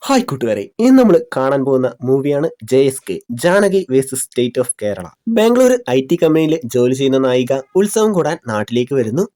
Hi കൂട്ടുകാരെ, ഇന്ന് നമ്മൾ കാണാൻ പോകുന്ന മൂവിയാണ് JSK Janaki versus state of Kerala. Bangalore IT കമ്പനിയിൽ ജോലി ചെയ്യുന്ന നായിക ഉത്സവം കൂടാൻ നാട്ടിലേക്ക്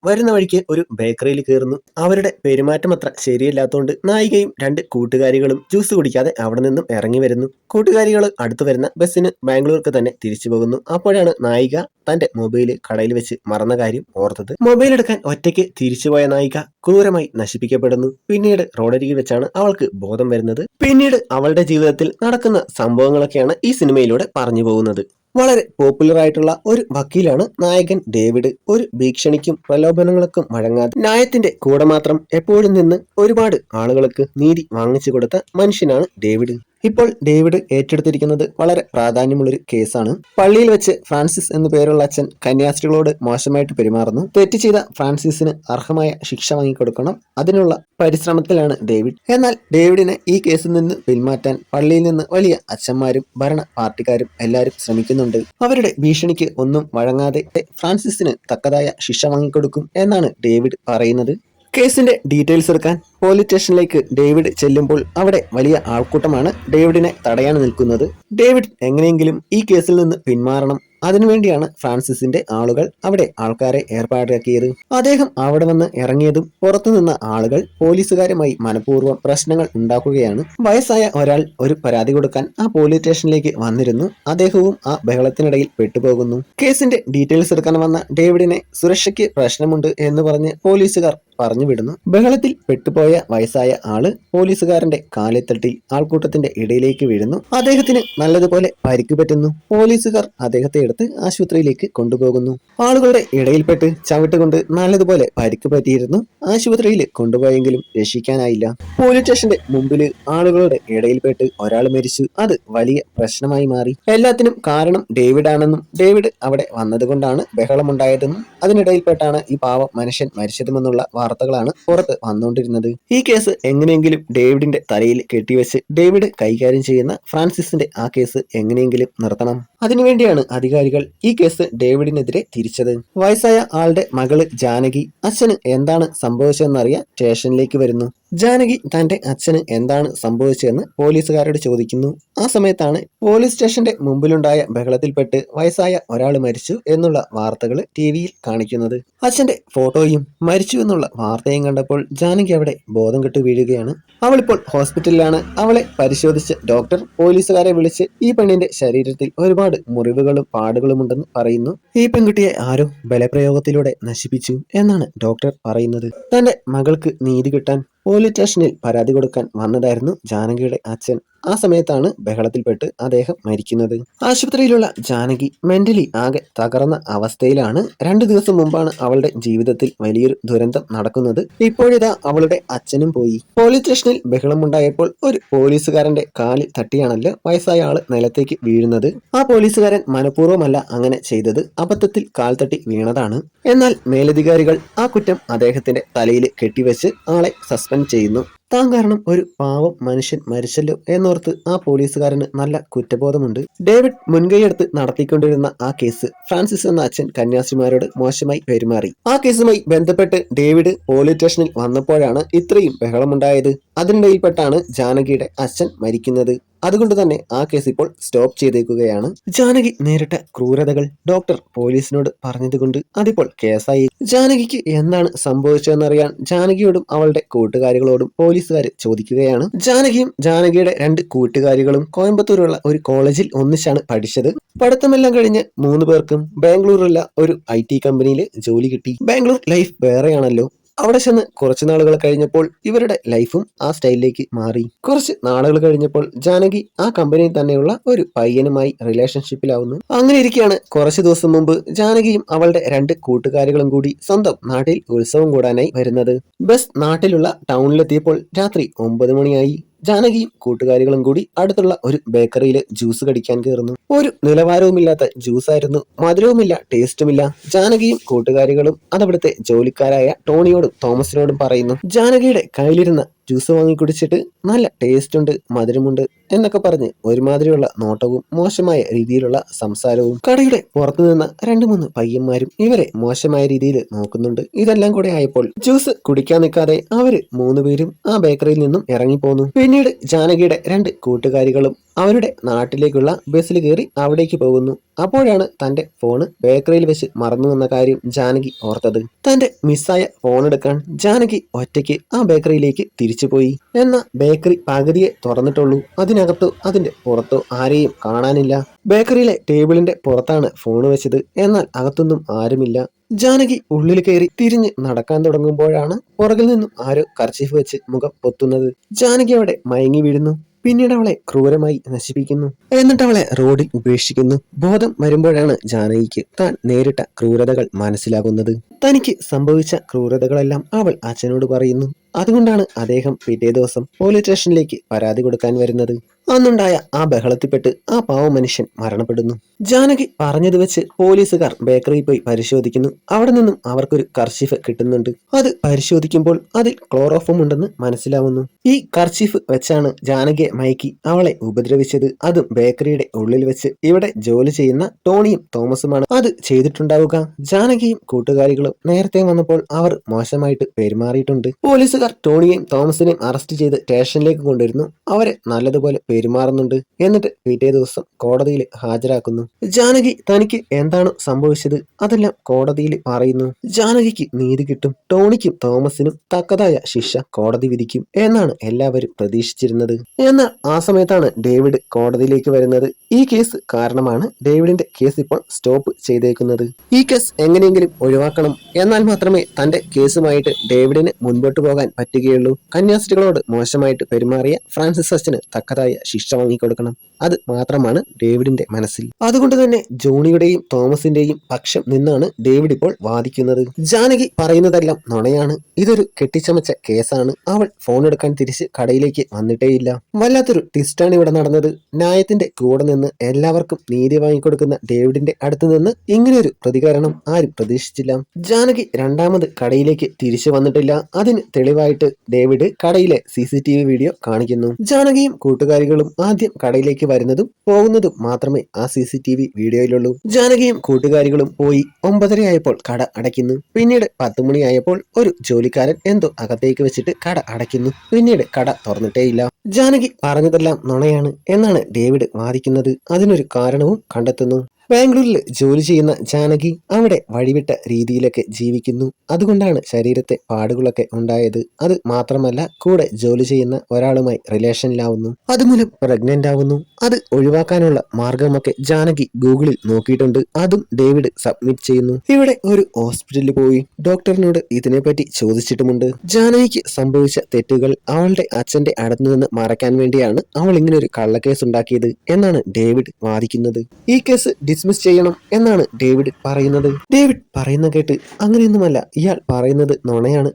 വരുന്ന വഴിക്ക് ഒരു ബേക്കറിയിൽ കയറുന്നു. അവരുടെ പെരുമാറ്റം അത്ര ശരിയല്ലാത്തതുകൊണ്ട് നായികയും രണ്ട് കൂട്ടുകാരികളും ജ്യൂസ് കുടിക്കാതെ അവിടെ നിന്നും ഇറങ്ങി വരുന്നു. കൂട്ടുകാരികൾ അടുത്തു വരുന്ന ബസ്സിന് ബാംഗ്ലൂർക്ക് തന്നെ തിരിച്ചു പോകുന്നു. അപ്പോഴാണ് നായിക തന്റെ മൊബൈൽ കടയിൽ വെച്ച് മറന്ന കാര്യം ഓർത്തത്. മൊബൈൽ എടുക്കാൻ ഒറ്റയ്ക്ക് തിരിച്ചുപോയ നായിക ക്രൂരമായി നശിപ്പിക്കപ്പെടുന്നു. പിന്നീട് റോഡരികിൽ വെച്ചാണ് അവൾക്ക് ബോധം വരുന്നത്. പിന്നീട് അവളുടെ ജീവിതത്തിൽ നടക്കുന്ന സംഭവങ്ങളൊക്കെയാണ് ഈ സിനിമയിലൂടെ പറഞ്ഞു പോകുന്നത്. വളരെ പോപ്പുലർ ആയിട്ടുള്ള ഒരു വക്കീലാണ് നായകൻ ഡേവിഡ്. ഒരു ഭീഷണിക്കും പ്രലോഭനങ്ങൾക്കും വഴങ്ങാതെ ന്യായത്തിന്റെ കൂടെ മാത്രം എപ്പോഴും നിന്ന് ഒരുപാട് ആളുകൾക്ക് നീതി വാങ്ങിച്ചു കൊടുത്ത മനുഷ്യനാണ് ഡേവിഡ്. ഇപ്പോൾ ഡേവിഡ് ഏറ്റെടുത്തിരിക്കുന്നത് വളരെ പ്രാധാന്യമുള്ളൊരു കേസാണ്. പള്ളിയിൽ വെച്ച് ഫ്രാൻസിസ് എന്നു പേരുള്ള അച്ഛൻ കന്യാസ്ത്രീകളോട് മോശമായിട്ട് പെരുമാറുന്നു. തെറ്റ് ചെയ്ത ഫ്രാൻസിസിന് അർഹമായ ശിക്ഷ വാങ്ങിക്കൊടുക്കണം. അതിനുള്ള പരിശ്രമത്തിലാണ് ഡേവിഡ്. എന്നാൽ ഡേവിഡിനെ ഈ കേസിൽ നിന്ന് പിന്മാറ്റാൻ പള്ളിയിൽ നിന്ന് വലിയ അച്ഛന്മാരും ഭരണ പാർട്ടിക്കാരും എല്ലാവരും ശ്രമിക്കുന്നുണ്ട്. അവരുടെ ഭീഷണിക്ക് ഒന്നും വഴങ്ങാതെ ഫ്രാൻസിസിന് തക്കതായ ശിക്ഷ വാങ്ങിക്കൊടുക്കും എന്നാണ് ഡേവിഡ് പറയുന്നത്. കേസിന്റെ ഡീറ്റെയിൽസ് എടുക്കാൻ പോലീസ് സ്റ്റേഷനിലേക്ക് ഡേവിഡ് ചെല്ലുമ്പോൾ അവിടെ വലിയ ആൾക്കൂട്ടമാണ് ഡേവിഡിനെ തടയാൻ നിൽക്കുന്നത്. ഡേവിഡ് എങ്ങനെയെങ്കിലും ഈ കേസിൽ നിന്ന് പിന്മാറണം. അതിനുവേണ്ടിയാണ് ഫ്രാൻസിസിന്റെ ആളുകൾ അവിടെ ആൾക്കാരെ ഏർപ്പാടാക്കിയത്. അദ്ദേഹം അവിടെ വന്ന് ഇറങ്ങിയതും പുറത്തുനിന്ന ആളുകൾ പോലീസുകാരുമായി മനഃപൂർവ്വം പ്രശ്നങ്ങൾ ഉണ്ടാക്കുകയാണ്. വയസ്സായ ഒരാൾ ഒരു പരാതി കൊടുക്കാൻ ആ പോലീസ് സ്റ്റേഷനിലേക്ക് വന്നിരുന്നു. അദ്ദേഹവും ആ ബഹളത്തിനിടയിൽ പെട്ടുപോകുന്നു. കേസിന്റെ ഡീറ്റെയിൽസ് എടുക്കാൻ വന്ന ഡേവിഡിനെ സുരക്ഷയ്ക്ക് പ്രശ്നമുണ്ട് എന്ന് പറഞ്ഞ് പോലീസുകാർ പറഞ്ഞു വിടുന്നു. ബഹളത്തിൽ പെട്ടുപോയ വയസ്സായ ആള് പോലീസുകാരന്റെ കാലിത്തട്ടി ആൾക്കൂട്ടത്തിന്റെ ഇടയിലേക്ക് വീഴുന്നു. അദ്ദേഹത്തിന് നല്ലതുപോലെ പരിക്ക് പറ്റുന്നു. പോലീസുകാർ അദ്ദേഹത്തെ എടുത്ത് ആശുപത്രിയിലേക്ക് കൊണ്ടുപോകുന്നു. ആളുകളുടെ ഇടയിൽപ്പെട്ട് ചവിട്ടുകൊണ്ട് നല്ലതുപോലെ പരിക്ക് പറ്റിയിരുന്നു. ആശുപത്രിയിൽ കൊണ്ടുപോയെങ്കിലും രക്ഷിക്കാനായില്ല. പോലീസ് സ്റ്റേഷന്റെ മുമ്പിൽ ആളുകളുടെ ഇടയിൽപ്പെട്ട് ഒരാൾ മരിച്ചു. അത് വലിയ പ്രശ്നമായി മാറി. എല്ലാത്തിനും കാരണം ഡേവിഡ് ആണെന്നും ഡേവിഡ് അവിടെ വന്നതുകൊണ്ടാണ് ബഹളമുണ്ടായതെന്നും അതിനിടയിൽപ്പെട്ടാണ് ഈ പാവം മനുഷ്യൻ മരിച്ചതുമെന്നുള്ള വാർത്തകളാണ് പുറത്ത് വന്നുകൊണ്ടിരുന്നത്. ഈ കേസ് എങ്ങനെയെങ്കിലും ഡേവിഡിന്റെ തലയിൽ കെട്ടിവെച്ച് ഡേവിഡ് കൈകാര്യം ചെയ്യുന്ന ഫ്രാൻസിസിന്റെ ആ കേസ് എങ്ങനെയെങ്കിലും നിർത്തണം. അതിനുവേണ്ടിയാണ് അധികാരികൾ ഈ കേസ് ഡേവിഡിനെതിരെ തിരിച്ചത്. വയസ്സായ ആളുടെ മകള് ജാനകി അച്ഛന് എന്താണ് സംഭവിച്ചതെന്നറിയാൻ സ്റ്റേഷനിലേക്ക് വരുന്നു. ജാനകി തന്റെ അച്ഛന് എന്താണ് സംഭവിച്ചതെന്ന് പോലീസുകാരോട് ചോദിക്കുന്നു. ആ സമയത്താണ് പോലീസ് സ്റ്റേഷന്റെ മുമ്പിലുണ്ടായ ബഹളത്തിൽപ്പെട്ട് വയസ്സായ ഒരാൾ മരിച്ചു എന്നുള്ള വാർത്തകൾ ടിവിയിൽ കാണിക്കുന്നത്. അച്ഛന്റെ ഫോട്ടോയും മരിച്ചു എന്നുള്ള വാർത്തയും കണ്ടപ്പോൾ ജാനകി അവിടെ ബോധം കെട്ട് വീഴുകയാണ്. അവളിപ്പോൾ ഹോസ്പിറ്റലിലാണ്. അവളെ പരിശോധിച്ച ഡോക്ടർ പോലീസുകാരെ വിളിച്ച് ഈ പെണ്ണിന്റെ ശരീരത്തിൽ ഒരുപാട് മുറിവുകളും പാടുകളും ഉണ്ടെന്ന് പറയുന്നു. ഈ പെൺകുട്ടിയെ ആരോ ബലപ്രയോഗത്തിലൂടെ നശിപ്പിച്ചു എന്നാണ് ഡോക്ടർ പറയുന്നത്. തന്റെ മകൾക്ക് നീതി കിട്ടാൻ പോലീസ് സ്റ്റേഷനിൽ പരാതി കൊടുക്കാൻ വന്നതായിരുന്നു ജാനകിയുടെ അച്ഛൻ. ആ സമയത്താണ് ബഹളത്തിൽപ്പെട്ട് അദ്ദേഹം മരിക്കുന്നത്. ആശുപത്രിയിലുള്ള ജാനകി മെന്റലി ആകെ തകർന്ന അവസ്ഥയിലാണ്. 2 ദിവസം മുമ്പാണ് അവളുടെ ജീവിതത്തിൽ വലിയൊരു ദുരന്തം നടക്കുന്നത്. ഇപ്പോഴിതാ അവളുടെ അച്ഛനും പോയി. പോലീസ് സ്റ്റേഷനിൽ ബഹളമുണ്ടായപ്പോൾ ഒരു പോലീസുകാരന്റെ കാലിൽ തട്ടിയാണല്ലോ വയസ്സായ ആള് നിലത്തേക്ക് വീഴുന്നത്. ആ പോലീസുകാരൻ മനഃപൂർവ്വമല്ല അങ്ങനെ ചെയ്തത്. അബദ്ധത്തിൽ കാൽ തട്ടി വീണതാണ്. എന്നാൽ മേലധികാരികൾ ആ കുറ്റം അദ്ദേഹത്തിന്റെ തലയിൽ കെട്ടിവെച്ച് ആളെ സസ്പെൻഡ് ചെയ്യുന്നു. താൻ കാരണം ഒരു പാവം മനുഷ്യൻ മരിച്ചല്ലോ എന്നോർത്ത് ആ പോലീസുകാരന് നല്ല കുറ്റബോധമുണ്ട്. ഡേവിഡ് മുൻകൈയെടുത്ത് നടത്തിക്കൊണ്ടിരുന്ന ആ കേസ് ഫ്രാൻസിസ് എന്ന അച്ഛൻ കന്യാസ്ത്രീമാരോട് മോശമായി പെരുമാറി. ആ കേസുമായി ബന്ധപ്പെട്ട് ഡേവിഡ് പോലീസ് സ്റ്റേഷനിൽ വന്നപ്പോഴാണ് ഇത്രയും ബഹളമുണ്ടായത്. അതിനിടയിൽപ്പെട്ടാണ് ജാനകിയുടെ അച്ഛൻ മരിക്കുന്നത്. അതുകൊണ്ട് തന്നെ ആ കേസ് ഇപ്പോൾ സ്റ്റോപ്പ് ചെയ്തേക്കുകയാണ്. ജാനകി നേരിട്ട ക്രൂരതകൾ ഡോക്ടർ പോലീസിനോട് പറഞ്ഞതുകൊണ്ട് അതിപ്പോൾ കേസായി. ജാനകിക്ക് എന്താണ് സംഭവിച്ചതെന്നറിയാൻ ജാനകിയോടും അവളുടെ കൂട്ടുകാരികളോടും പോലീസുകാർ ചോദിക്കുകയാണ്. ജാനകിയും ജാനകിയുടെ 2 കൂട്ടുകാരികളും കോയമ്പത്തൂരുള്ള ഒരു കോളേജിൽ ഒന്നിച്ചാണ് പഠിച്ചത്. പഠിത്തമെല്ലാം കഴിഞ്ഞ് 3 പേർക്കും ബാംഗ്ലൂരിലുള്ള ഒരു IT കമ്പനിയിൽ ജോലി കിട്ടി. ബാംഗ്ലൂർ ലൈഫ് വേറെയാണല്ലോ. അവിടെ ചെന്ന് കുറച്ച് നാളുകൾ കഴിഞ്ഞപ്പോൾ ഇവരുടെ ലൈഫും ആ സ്റ്റൈലിലേക്ക് മാറി. കുറച്ച് നാളുകൾ കഴിഞ്ഞപ്പോൾ ജാനകി ആ കമ്പനിയിൽ തന്നെയുള്ള ഒരു പയ്യനുമായി റിലേഷൻഷിപ്പിലാവുന്നു. അങ്ങനെ ഇരിക്കുകയാണ് കുറച്ച് ദിവസം മുമ്പ് ജാനകിയും അവളുടെ 2 കൂട്ടുകാരികളും കൂടി സ്വന്തം നാട്ടിൽ ഉത്സവം കൂടാനായി വരുന്നത്. ബസ് നാട്ടിലുള്ള ടൗണിലെത്തിയപ്പോൾ രാത്രി 9 മണിയായി. ജാനകിയും കൂട്ടുകാരികളും കൂടി അടുത്തുള്ള ഒരു ബേക്കറിയിൽ ജ്യൂസ് കടിക്കാൻ കയറുന്നു. ഒരു നിലവാരവുമില്ലാത്ത ജ്യൂസായിരുന്നു. മധുരവുമില്ല, ടേസ്റ്റുമില്ല. ജാനകിയും കൂട്ടുകാരികളും അതവിടുത്തെ ജോലിക്കാരായ ടോണിയോടും തോമസിനോടും പറയുന്നു. ജാനകിയുടെ കയ്യിലിരുന്ന ജ്യൂസ് വാങ്ങി കുടിച്ചിട്ട് നല്ല ടേസ്റ്റ് ഉണ്ട്, മധുരമുണ്ട് എന്നൊക്കെ പറഞ്ഞ് ഒരുമാതിരിയുള്ള നോട്ടവും മോശമായ രീതിയിലുള്ള സംസാരവും. കടയുടെ പുറത്തു നിന്ന 2-3 പയ്യന്മാരും ഇവരെ മോശമായ രീതിയിൽ നോക്കുന്നുണ്ട്. ഇതെല്ലാം കൂടെ ആയപ്പോൾ ജ്യൂസ് കുടിക്കാൻ നിൽക്കാതെ അവര് 3 പേരും ആ ബേക്കറിയിൽ നിന്നും ഇറങ്ങിപ്പോന്നു. പിന്നീട് ജാനകിയുടെ 2 കൂട്ടുകാരികളും അവരുടെ നാട്ടിലേക്കുള്ള ബസ്സിൽ കയറി അവിടേക്ക് പോകുന്നു. അപ്പോഴാണ് തന്റെ ഫോണ് ബേക്കറിയിൽ വെച്ച് മറന്നു എന്ന കാര്യം ജാനകി ഓർത്തത്. തന്റെ മിസ്സായ ഫോൺ എടുക്കാൻ ജാനകി ഒറ്റയ്ക്ക് ആ ബേക്കറിയിലേക്ക് തിരിച്ചുപോയി. എന്നാൽ ബേക്കറി പകുതിയെ തുറന്നിട്ടുള്ളൂ. അതിനകത്തോ അതിന്റെ പുറത്തോ ആരെയും കാണാനില്ല. ബേക്കറിയിലെ ടേബിളിന്റെ പുറത്താണ് ഫോൺ വെച്ചത്. എന്നാൽ അകത്തൊന്നും ആരുമില്ല. ജാനകി ഉള്ളിൽ കയറി തിരിഞ്ഞ് നടക്കാൻ തുടങ്ങുമ്പോഴാണ് പുറകിൽ നിന്നും ആരോ കർച്ചീഫ് വെച്ച് മുഖം പൊത്തുന്നത്. ജാനകി അവിടെ മയങ്ങി വീഴുന്നു. പിന്നീട് അവളെ ക്രൂരമായി നശിപ്പിക്കുന്നു. എന്നിട്ട് അവളെ റോഡിൽ ഉപേക്ഷിക്കുന്നു. ബോധം വരുമ്പോഴാണ് ജാനകിക്ക് താൻ നേരിട്ട ക്രൂരതകൾ മനസ്സിലാകുന്നത്. തനിക്ക് സംഭവിച്ച ക്രൂരതകളെല്ലാം അവൾ അച്ഛനോട് പറയുന്നു. അതുകൊണ്ടാണ് അദ്ദേഹം പിറ്റേ ദിവസം പോലീസ് സ്റ്റേഷനിലേക്ക് പരാതി കൊടുക്കാൻ വരുന്നത്. അന്നുണ്ടായ ആ ബഹളത്തിൽപ്പെട്ട് ആ പാവ മനുഷ്യൻ മരണപ്പെടുന്നു. ജാനകി പറഞ്ഞത് വെച്ച് പോലീസുകാർ ബേക്കറിയിൽ പോയി പരിശോധിക്കുന്നു. അവിടെ നിന്നും അവർക്കൊരു കർച്ചീഫ് കിട്ടുന്നുണ്ട്. അത് പരിശോധിക്കുമ്പോൾ അതിൽ ക്ലോറോഫോം ഉണ്ടെന്ന് മനസ്സിലാവുന്നു. ഈ കർച്ചീഫ് വെച്ചാണ് ജാനകിയെ മയക്കി അവളെ ഉപദ്രവിച്ചത്. അതും ബേക്കറിയുടെ ഉള്ളിൽ വെച്ച്. ഇവിടെ ജോലി ചെയ്യുന്ന ടോണിയും തോമസുമാണ് അത് ചെയ്തിട്ടുണ്ടാവുക. ജാനകിയും കൂട്ടുകാരികളും നേരത്തെ വന്നപ്പോൾ അവർ മോശമായിട്ട് പെരുമാറിയിട്ടുണ്ട്. പോലീസുകാർ ടോണിയെയും തോമസിനെയും അറസ്റ്റ് ചെയ്ത് സ്റ്റേഷനിലേക്ക് കൊണ്ടുവരുന്നു. അവരെ നല്ലതുപോലെ പെരുമാറുന്നുണ്ട്. എന്നിട്ട് പിറ്റേ ദിവസം കോടതിയിൽ ഹാജരാക്കുന്നു. ജാനകി തനിക്ക് എന്താണ് സംഭവിച്ചത് അതെല്ലാം കോടതിയിൽ പറയുന്നു. ജാനകിക്ക് നീതി കിട്ടും. ടോണിക്കും തോമസിനും തക്കതായ ശിക്ഷ കോടതി വിധിക്കും എന്നാണ് എല്ലാവരും പ്രതീക്ഷിച്ചിരുന്നത്. എന്നാൽ ആ സമയത്താണ് ഡേവിഡ് കോടതിയിലേക്ക് വരുന്നത്. ഈ കേസ് കാരണമാണ് ഡേവിഡിന്റെ കേസ് ഇപ്പോൾ സ്റ്റോപ്പ് ചെയ്തേക്കുന്നത്. ഈ കേസ് എങ്ങനെയെങ്കിലും ഒഴിവാക്കണം. എന്നാൽ മാത്രമേ തന്റെ കേസുമായിട്ട് ഡേവിഡിന് മുൻപോട്ട് പോകാൻ പറ്റുകയുള്ളൂ. കന്യാസ്ത്രീകളോട് മോശമായിട്ട് പെരുമാറിയ ഫ്രാൻസിസ് അച്ഛന് തക്കതായ ശിക്ഷ വാങ്ങിക്കൊടുക്കണം. അത് മാത്രമാണ് ഡേവിഡിന്റെ മനസ്സിൽ. അതുകൊണ്ട് തന്നെ ജോണിയുടെയും തോമസിന്റെയും പക്ഷം നിന്നാണ് ഡേവിഡ് ഇപ്പോൾ വാദിക്കുന്നത്. ജാനകി പറയുന്നതെല്ലാം നുണയാണ്. ഇതൊരു കെട്ടിച്ചമച്ച കേസാണ്. അവൾ ഫോൺ എടുക്കാൻ തിരിച്ച് കടയിലേക്ക് വന്നിട്ടേയില്ല. വല്ലാത്തൊരു ട്വിസ്റ്റാണ് ഇവിടെ നടന്നത്. ന്യായത്തിന്റെ കൂടെ നിന്ന് എല്ലാവർക്കും നീതി വാങ്ങിക്കൊടുക്കുന്ന ഡേവിഡിന്റെ അടുത്ത് നിന്ന് ഇങ്ങനെയൊരു പ്രതികരണം ആരും പ്രതീക്ഷിച്ചില്ല. ജാനകി രണ്ടാമത് കടയിലേക്ക് തിരിച്ചു വന്നിട്ടില്ല. അതിന് തെളിവായിട്ട് ഡേവിഡ് കടയിലെ CCTV വീഡിയോ കാണിക്കുന്നു. ജാനകിയും കൂട്ടുകാരികളും ആദ്യം കടയിലേക്ക് വരുന്നതും പോകുന്നതും മാത്രമേ ആ CCTV വീഡിയോയിലുള്ളൂ. ജാനകിയും കൂട്ടുകാരികളും പോയി 9:30 ആയപ്പോൾ കട അടയ്ക്കുന്നു. പിന്നീട് 10 മണിയായപ്പോൾ ഒരു ജോലിക്കാരൻ എന്തോ അകത്തേക്ക് വെച്ചിട്ട് കട അടയ്ക്കുന്നു. പിന്നീട് കട തുറന്നിട്ടേയില്ല. ജാനകി പറഞ്ഞതെല്ലാം നുണയാണ് എന്നാണ് ഡേവിഡ് വാദിക്കുന്നത്. അതിനൊരു കാരണവും കണ്ടെത്തുന്നു. ബാംഗ്ലൂരിൽ ജോലി ചെയ്യുന്ന ജാനകി അവിടെ വഴിവിട്ട രീതിയിലൊക്കെ ജീവിക്കുന്നു. അതുകൊണ്ടാണ് ശരീരത്തെ പാടുകളൊക്കെ ഉണ്ടായത്. അത് മാത്രമല്ല കൂടെ ജോലി ചെയ്യുന്ന ഒരാളുമായി റിലേഷനിലാവുന്നു. അതുമൂലം പ്രഗ്നന്റ് ആവുന്നു. അത് ഒഴിവാക്കാനുള്ള മാർഗമൊക്കെ ജാനകി ഗൂഗിളിൽ നോക്കിയിട്ടുണ്ട്. അതും ഡേവിഡ് സബ്മിറ്റ് ചെയ്യുന്നു. ഇവിടെ ഒരു ഹോസ്പിറ്റലിൽ പോയി ഡോക്ടറിനോട് ഇതിനെപ്പറ്റി ചോദിച്ചിട്ടുമുണ്ട്. ജാനകിക്ക് സംഭവിച്ച തെറ്റുകൾ അവളുടെ അച്ഛന്റെ അടുത്തു നിന്ന് മറയ്ക്കാൻ വേണ്ടിയാണ് അവൾ ഇങ്ങനെ ഒരു കള്ളക്കേസ് ഉണ്ടാക്കിയത് എന്നാണ് ഡേവിഡ് വാദിക്കുന്നത്. ഈ കേസ് ഡിസ്മിസ് ചെയ്യണം എന്നാണ് ഡേവിഡ് പറയുന്നത്. ഡേവിഡ് പറയുന്ന കേട്ട് അങ്ങനെയൊന്നുമല്ല, ഇയാൾ പറയുന്നത് നുണയാണ്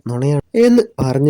എന്ന്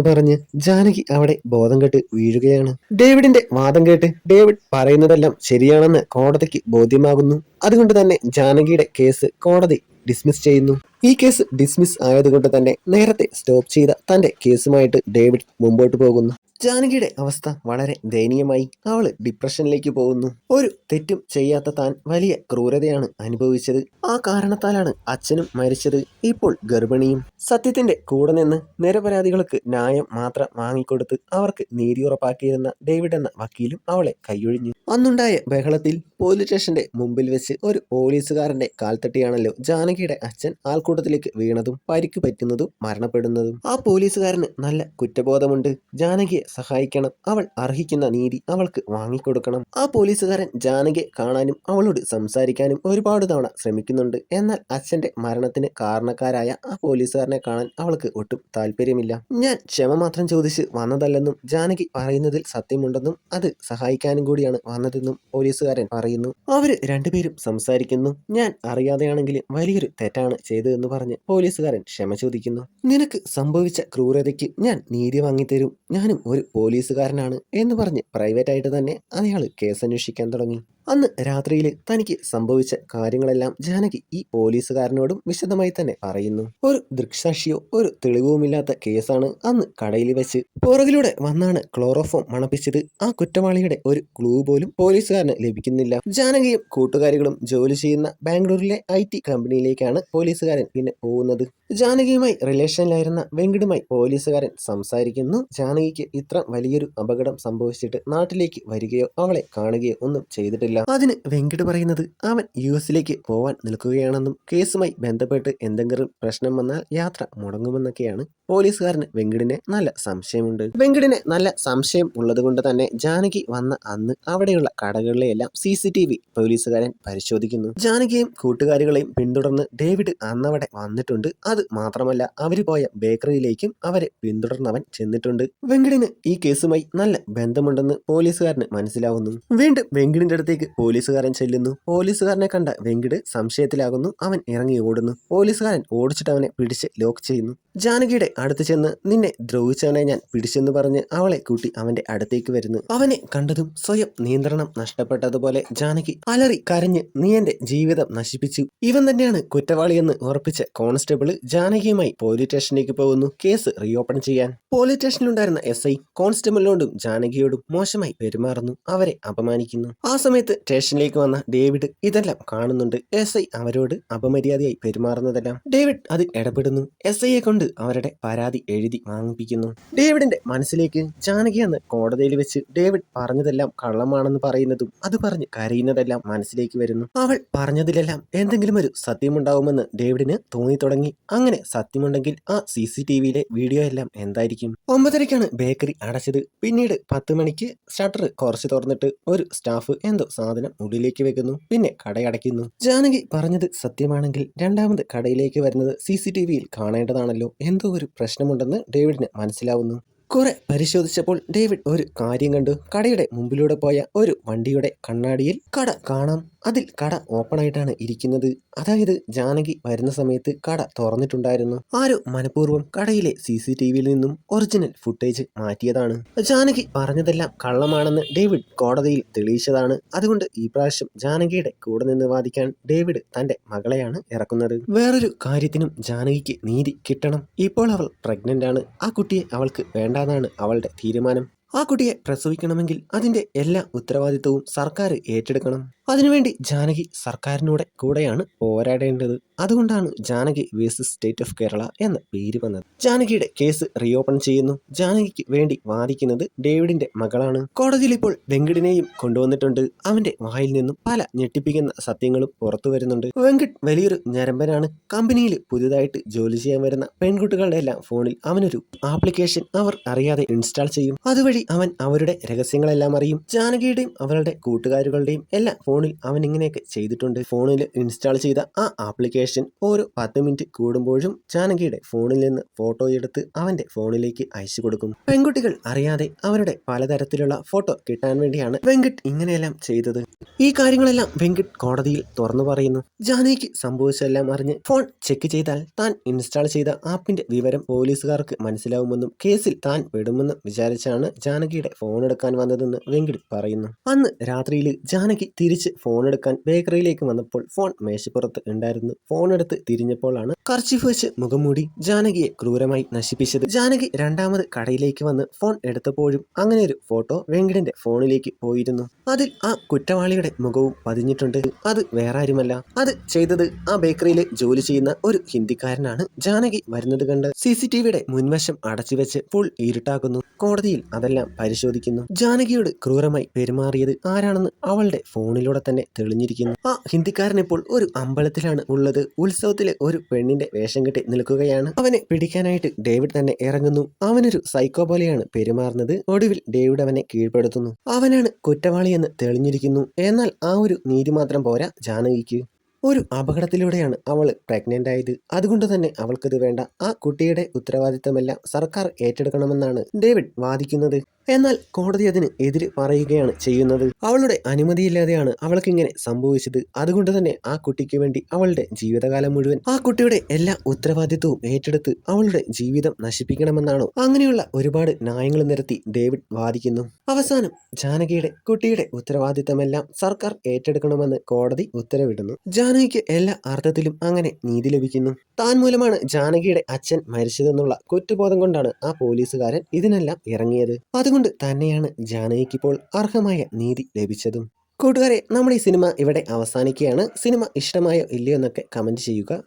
പറഞ്ഞ് ജാനകി അവിടെ ബോധം കെട്ട് വീഴുകയാണ്. ഡേവിഡിന്റെ വാദം കേട്ട് ഡേവിഡ് പറയുന്നതെല്ലാം ശരിയാണെന്ന് കോടതിക്ക് ബോധ്യമാകുന്നു. അതുകൊണ്ട് തന്നെ ജാനകിയുടെ കേസ് കോടതി ഡിസ്മിസ് ചെയ്യുന്നു. ഈ കേസ് ഡിസ്മിസ് ആയതുകൊണ്ട് തന്നെ നേരത്തെ സ്റ്റോപ്പ് ചെയ്ത തന്റെ കേസുമായിട്ട് ഡേവിഡ് മുമ്പോട്ട് പോകുന്നു. ജാനകിയുടെ അവസ്ഥ വളരെ ദയനീയമായി. അവള് ഡിപ്രഷനിലേക്ക് പോകുന്നു. ഒരു തെറ്റും ചെയ്യാത്ത താൻ വലിയ ക്രൂരതയാണ് അനുഭവിച്ചത്. ആ കാരണത്താലാണ് അച്ഛനും മരിച്ചത്. ഇപ്പോൾ ഗർഭിണിയും. സത്യത്തിന്റെ കൂടെ നിന്ന് നിരപരാധികൾക്ക് ന്യായം മാത്രം വാങ്ങിക്കൊടുത്ത് അവർക്ക് നീതി ഉറപ്പാക്കിയിരുന്ന ഡേവിഡ് എന്ന വക്കീലും അവളെ കൈയൊഴിഞ്ഞു. അന്നുണ്ടായ ബഹളത്തിൽ പോലീസ് സ്റ്റേഷന്റെ മുമ്പിൽ വെച്ച് ഒരു പോലീസുകാരന്റെ കാൽത്തട്ടിയാണല്ലോ ജാനകിയുടെ അച്ഛൻ ആൾക്കൂട്ടത്തിലേക്ക് വീണതും പരിക്ക് പറ്റുന്നതും മരണപ്പെടുന്നതും. ആ പോലീസുകാരന് നല്ല കുറ്റബോധമുണ്ട്. ജാനകിയെ സഹായിക്കണം. അവൾ അർഹിക്കുന്ന നീതി അവൾക്ക് വാങ്ങിക്കൊടുക്കണം. ആ പോലീസുകാരൻ ജാനകിയെ കാണാനും അവളോട് സംസാരിക്കാനും ഒരുപാട് തവണ ശ്രമിക്കുന്നുണ്ട്. എന്നാൽ അച്ഛന്റെ മരണത്തിന് കാരണക്കാരായ ആ പോലീസുകാരനെ കാണാൻ അവൾക്ക് ഒട്ടും താല്പര്യമില്ല. ഞാൻ ക്ഷമ മാത്രം ചോദിച്ച് വന്നതല്ലെന്നും ജാനകി പറയുന്നതിൽ സത്യമുണ്ടെന്നും അത് സഹായിക്കാനും കൂടിയാണ് വന്നതെന്നും പോലീസുകാരൻ പറയുന്നു. അവര് രണ്ടുപേരും സംസാരിക്കുന്നു. ഞാൻ അറിയാതെയാണെങ്കിലും വലിയൊരു തെറ്റാണ് ചെയ്തതെന്ന് പറഞ്ഞ് പോലീസുകാരൻ ക്ഷമ ചോദിക്കുന്നു. നിനക്ക് സംഭവിച്ച ക്രൂരതയ്ക്ക് ഞാൻ നീതി വാങ്ങിത്തരും. ഞാനും ഒരു പോലീസുകാരനാണ് എന്ന് പറഞ്ഞ് പ്രൈവറ്റ് ആയിട്ട് തന്നെ അയാൾ കേസ് അന്വേഷിക്കാൻ തുടങ്ങി. അന്ന് രാത്രിയിൽ തനിക്ക് സംഭവിച്ച കാര്യങ്ങളെല്ലാം ജാനകി ഈ പോലീസുകാരനോടും വിശദമായി തന്നെ പറയുന്നു. ഒരു ദൃക്സാക്ഷിയോ ഒരു തെളിവുമില്ലാത്ത കേസാണ് അന്ന് കടയിൽ വെച്ച് പുറകിലൂടെ വന്നാണ് ക്ലോറോഫോം മണപ്പിച്ചത്. ആ കുറ്റവാളിയുടെ ഒരു ക്ലൂ പോലും പോലീസുകാരന് ലഭിക്കുന്നില്ല. ജാനകിയും കൂട്ടുകാരികളും ജോലി ചെയ്യുന്ന ബാംഗ്ലൂരിലെ IT കമ്പനിയിലേക്കാണ് പോലീസുകാരൻ പിന്നെ പോകുന്നത്. ജാനകിയുമായി റിലേഷനിലായിരുന്ന വെങ്കിടുമായി പോലീസുകാരൻ സംസാരിക്കുന്നു. ജാനകിക്ക് ഇത്ര വലിയൊരു അപകടം സംഭവിച്ചിട്ട് നാട്ടിലേക്ക് വരികയോ അവളെ കാണുകയോ ഒന്നും ചെയ്തിട്ടില്ല. അതിന് വെങ്കിട് പറയുന്നത് അവൻ US പോവാൻ നിൽക്കുകയാണെന്നും കേസുമായി ബന്ധപ്പെട്ട് എന്തെങ്കിലും പ്രശ്നം വന്നാൽ യാത്ര മുടങ്ങുമെന്നൊക്കെയാണ്. പോലീസുകാരന് വെങ്കിടിനെ നല്ല സംശയമുണ്ട്. വെങ്കിടിനെ നല്ല സംശയം ഉള്ളതുകൊണ്ട് തന്നെ ജാനകി വന്ന അന്ന് അവിടെയുള്ള കടകളിലെല്ലാം CCTV പോലീസുകാരൻ പരിശോധിക്കുന്നു. ജാനകിയും കൂട്ടുകാരികളെയും പിന്തുടർന്ന് ഡേവിഡ് അന്നവിടെ വന്നിട്ടുണ്ട്. അത് മാത്രമല്ല അവര് പോയ ബേക്കറിയിലേക്കും അവരെ പിന്തുടർന്നവൻ ചെന്നിട്ടുണ്ട്. വെങ്കിടിന് ഈ കേസുമായി നല്ല ബന്ധമുണ്ടെന്ന് പോലീസുകാരന് മനസ്സിലാവുന്നു. വീണ്ടും വെങ്കിടിന്റെ അടുത്തേക്ക് പോലീസുകാരൻ ചെല്ലുന്നു. പോലീസുകാരനെ കണ്ട വെങ്കിട് സംശയത്തിലാകുന്നു. അവൻ ഇറങ്ങി ഓടുന്നു. പോലീസുകാരൻ ഓടിച്ചിട്ട് അവനെ പിടിച്ച് ലോക്ക് ചെയ്യുന്നു. ജാനകിയുടെ അടുത്ത് ചെന്ന് നിന്നെ ദ്രോഹിച്ചവനെ ഞാൻ പിടിച്ചെന്ന് പറഞ്ഞ് അവളെ കൂട്ടി അവന്റെ അടുത്തേക്ക് വരുന്നു. അവനെ കണ്ടതും സ്വയം നിയന്ത്രണം നഷ്ടപ്പെട്ടതുപോലെ ജാനകി അലറി കരഞ്ഞ് നീ എന്റെ ജീവിതം നശിപ്പിച്ചു, ഇവൻ തന്നെയാണ് കുറ്റവാളിയെന്ന് ഉറപ്പിച്ച കോൺസ്റ്റബിള് ജാനകിയുമായി പോലീസ് സ്റ്റേഷനിലേക്ക് പോകുന്നു കേസ് റീഓപ്പൺ ചെയ്യാൻ. പോലീസ് സ്റ്റേഷനിലുണ്ടായിരുന്ന SI കോൺസ്റ്റബിളിനോടും ജാനകിയോടും മോശമായി പെരുമാറുന്നു, അവരെ അപമാനിക്കുന്നു. ആ സമയത്ത് സ്റ്റേഷനിലേക്ക് വന്ന ഡേവിഡ് ഇതെല്ലാം കാണുന്നുണ്ട്. SI അവരോട് അപമര്യാദയായി പെരുമാറുന്നതെല്ലാം ഡേവിഡ് അതിൽ ഇടപെടുന്നു. SIയെ കൊണ്ട് അവരുടെ പരാതി എഴുതി വാങ്ങിപ്പിക്കുന്നു. ഡേവിഡിന്റെ മനസ്സിലേക്ക് ജാനകി അന്ന് കോടതിയിൽ വെച്ച് ഡേവിഡ് പറഞ്ഞതെല്ലാം കള്ളമാണെന്ന് പറയുന്നതും അത് പറഞ്ഞ് കരയുന്നതെല്ലാം മനസ്സിലേക്ക് വരുന്നു. അവൾ പറഞ്ഞതിലെല്ലാം എന്തെങ്കിലും ഒരു സത്യമുണ്ടാവുമെന്ന് ഡേവിഡിന് തോന്നി തുടങ്ങി. അങ്ങനെ സത്യമുണ്ടെങ്കിൽ ആ CCTVയിലെ വീഡിയോ എല്ലാം എന്തായിരിക്കും? 9:30ക്കാണ് ബേക്കറി അടച്ചത്. പിന്നീട് 10 മണിക്ക് ഷട്ടർ കുറച്ച് തുറന്നിട്ട് ഒരു സ്റ്റാഫ് എന്തോ സാധനം ഉള്ളിലേക്ക് വെക്കുന്നു. പിന്നെ കടയടയ്ക്കുന്നു. ജാനകി പറഞ്ഞത് സത്യമാണെങ്കിൽ രണ്ടാമത് കടയിലേക്ക് വരുന്നത് CCTVയിൽ കാണേണ്ടതാണല്ലോ. എന്തോ ഒരു പ്രശ്നമുണ്ടെന്ന് ഡേവിഡിന് മനസ്സിലാവുന്നു. കുറെ പരിശോധിച്ചപ്പോൾ ഡേവിഡ് ഒരു കാര്യം കണ്ടു. കടയുടെ മുമ്പിലൂടെ പോയ ഒരു വണ്ടിയുടെ കണ്ണാടിയിൽ കട കാണാം. അതിൽ കട ഓപ്പൺ ആയിട്ടാണ് ഇരിക്കുന്നത്. അതായത് ജാനകി വരുന്ന സമയത്ത് കട തുറന്നിട്ടുണ്ടായിരുന്നു. ആരോ മനഃപൂർവ്വം കടയിലെ CCTVയിൽ നിന്നും ഒറിജിനൽ ഫുട്ടേജ് മാറ്റിയതാണ്. ജാനകി പറഞ്ഞതെല്ലാം കള്ളമാണെന്ന് ഡേവിഡ് കോടതിയിൽ തെളിയിച്ചതാണ്. അതുകൊണ്ട് ഈ പ്രാവശ്യം ജാനകിയുടെ കൂടെ നിന്ന് വാദിക്കാൻ ഡേവിഡ് തന്റെ മകളെയാണ് ഇറക്കുന്നത്. വേറൊരു കാര്യത്തിനും ജാനകിക്ക് നീതി കിട്ടണം. ഇപ്പോൾ അവൾ പ്രഗ്നന്റ് ആണ്. ആ കുട്ടിയെ അവൾക്ക് വേണ്ടാന്നാണ് അവളുടെ തീരുമാനം. ആ കുട്ടിയെ പ്രസവിക്കണമെങ്കിൽ അതിന്റെ എല്ലാ ഉത്തരവാദിത്വവും സർക്കാർ ഏറ്റെടുക്കണം. അതിനുവേണ്ടി ജാനകി സർക്കാരിനൂടെ കൂടെയാണ് പോരാടേണ്ടത്. അതുകൊണ്ടാണ് Janaki versus state of Kerala എന്ന പേര് വന്നത്. ജാനകിയുടെ കേസ് റീഓപ്പൺ ചെയ്യുന്നു. ജാനകിക്ക് വേണ്ടി വാദിക്കുന്നത് ഡേവിഡിന്റെ മകളാണ്. കോടതിയിൽ ഇപ്പോൾ വെങ്കിടിനെയും കൊണ്ടുവന്നിട്ടുണ്ട്. അവന്റെ വായിൽ നിന്നും പല ഞെട്ടിപ്പിക്കുന്ന സത്യങ്ങളും പുറത്തു വരുന്നുണ്ട്. വെങ്കിട് വലിയൊരു ഞരമ്പനാണ്. കമ്പനിയിൽ പുതുതായിട്ട് ജോലി ചെയ്യാൻ വരുന്ന പെൺകുട്ടികളുടെ എല്ലാം ഫോണിൽ അവനൊരു ആപ്ലിക്കേഷൻ അവർ അറിയാതെ ഇൻസ്റ്റാൾ ചെയ്യും. അതുവഴി അവൻ അവരുടെ രഹസ്യങ്ങളെല്ലാം അറിയും. ജാനകിയുടെയും അവരുടെ കൂട്ടുകാരുകളുടെയും എല്ലാ ഫോണിൽ അവൻ ഇങ്ങനെയൊക്കെ ചെയ്തിട്ടുണ്ട്. ഫോണിൽ ഇൻസ്റ്റാൾ ചെയ്ത ആ ആപ്ലിക്കേഷൻ ഓരോ 10 മിനിറ്റ് കൂടുമ്പോഴും ജാനകിയുടെ ഫോണിൽ നിന്ന് ഫോട്ടോ എടുത്ത് അവന്റെ ഫോണിലേക്ക് അയച്ചു കൊടുക്കും. പെൺകുട്ടികൾ അറിയാതെ അവരുടെ പലതരത്തിലുള്ള ഫോട്ടോ കിട്ടാൻ വേണ്ടിയാണ് വെങ്കിട് ഇങ്ങനെയെല്ലാം ചെയ്തത്. ഈ കാര്യങ്ങളെല്ലാം വെങ്കിട് കോടതിയിൽ തുറന്നു പറയുന്നു. ജാനകിക്ക് സംഭവിച്ചെല്ലാം അറിഞ്ഞ് ഫോൺ ചെക്ക് ചെയ്താൽ താൻ ഇൻസ്റ്റാൾ ചെയ്ത ആപ്പിന്റെ വിവരം പോലീസുകാർക്ക് മനസ്സിലാവുമെന്നും കേസിൽ താൻ പെടുമെന്നും വിചാരിച്ചാണ് ജാനകിയുടെ ഫോൺ എടുക്കാൻ വന്നതെന്ന് വെങ്കിട് പറയുന്നു. അന്ന് രാത്രിയിൽ ജാനകി തിരിച്ച് ഫോൺ എടുക്കാൻ ബേക്കറിയിലേക്ക് വന്നപ്പോൾ ഫോൺ മേശപ്പുറത്ത് ഉണ്ടായിരുന്നു. ഫോൺ എടുത്ത് തിരിഞ്ഞപ്പോഴാണ് കർച്ചീഫ് വെച്ച് മുഖം മൂടി ജാനകിയെ ക്രൂരമായി നശിപ്പിച്ചത്. ജാനകി രണ്ടാമത് കടയിലേക്ക് വന്ന് ഫോൺ എടുത്തപ്പോഴും അങ്ങനെ ഒരു ഫോട്ടോ വെങ്കിടിന്റെ ഫോണിലേക്ക് പോയിരുന്നു. അതിൽ ആ കുറ്റവാളിയുടെ മുഖവും പതിഞ്ഞിട്ടുണ്ട്. അത് വേറെ ആരുമല്ല, അത് ചെയ്തത് ആ ബേക്കറിയിൽ ജോലി ചെയ്യുന്ന ഒരു ഹിന്ദിക്കാരനാണ്. ജാനകി വരുന്നത് കണ്ട് CCTVയുടെ മുൻവശം അടച്ചുവെച്ച് ഫുൾ ഇരുട്ടാക്കുന്നു. കോടതിയിൽ അതെല്ലാം പരിശോധിക്കുന്നു. ജാനകിയോട് ക്രൂരമായി പെരുമാറിയത് ആരാണെന്ന് അവളുടെ ഫോണിലൂടെ തന്നെ തെളിഞ്ഞിരിക്കുന്നു. ആ ഹിന്ദിക്കാരൻ ഇപ്പോൾ ഒരു അമ്പലത്തിലാണ് ഉള്ളത്. ഉത്സവത്തിലെ ഒരു പെണ്ണിന്റെ വേഷം കെട്ടി നിൽക്കുകയാണ്. അവനെ പിടിക്കാനായിട്ട് ഡേവിഡ് തന്നെ ഇറങ്ങുന്നു. അവനൊരു സൈക്കോ പോലെയാണ് പെരുമാറുന്നത്. ഒടുവിൽ ഡേവിഡ് അവനെ കീഴ്പ്പെടുത്തുന്നു. അവനാണ് കുറ്റവാളിയെന്ന് തെളിഞ്ഞിരിക്കുന്നു. എന്നാൽ ആ ഒരു നീതി മാത്രം പോരാ ജാനകിക്ക്. ഒരു അപകടത്തിലൂടെയാണ് അവൾ പ്രഗ്നന്റ് ആയത്. അതുകൊണ്ട് തന്നെ അവൾക്കത് വേണ്ട. ആ കുട്ടിയുടെ ഉത്തരവാദിത്തമെല്ലാം സർക്കാർ ഏറ്റെടുക്കണമെന്നാണ് ഡേവിഡ് വാദിക്കുന്നത്. എന്നാൽ കോടതി അതിന് എതിര് പറയുകയാണ് ചെയ്യുന്നത്. അവളുടെ അനുമതിയില്ലാതെയാണ് അവൾക്കിങ്ങനെ സംഭവിച്ചത്. അതുകൊണ്ട് തന്നെ ആ കുട്ടിക്ക് വേണ്ടി അവളുടെ ജീവിതകാലം മുഴുവൻ ആ കുട്ടിയുടെ എല്ലാ ഉത്തരവാദിത്വവും ഏറ്റെടുത്ത് അവളുടെ ജീവിതം നശിപ്പിക്കണമെന്നാണോ? അങ്ങനെയുള്ള ഒരുപാട് ന്യായങ്ങൾ നിരത്തി ഡേവിഡ് വാദിക്കുന്നു. അവസാനം ജാനകിയുടെ കുട്ടിയുടെ ഉത്തരവാദിത്തമെല്ലാം സർക്കാർ ഏറ്റെടുക്കണമെന്ന് കോടതി ഉത്തരവിടുന്നു. ജാനകിക്ക് എല്ലാ അർത്ഥത്തിലും അങ്ങനെ നീതി ലഭിക്കുന്നു. താൻ മൂലമാണ് ജാനകിയുടെ അച്ഛൻ മരിച്ചതെന്നുള്ള കുറ്റബോധം കൊണ്ടാണ് ആ പോലീസുകാരൻ ഇതിനെല്ലാം ഇറങ്ങിയത്. അതുകൊണ്ട് തന്നെയാണ് ജാനകിക്കിപ്പോൾ അർഹമായ നീതി ലഭിച്ചതും. കൂട്ടുകാരെ, നമ്മുടെ ഈ സിനിമ ഇവിടെ അവസാനിക്കുകയാണ്. സിനിമ ഇഷ്ടമായോ ഇല്ലയോ എന്നൊക്കെ കമന്റ് ചെയ്യുക.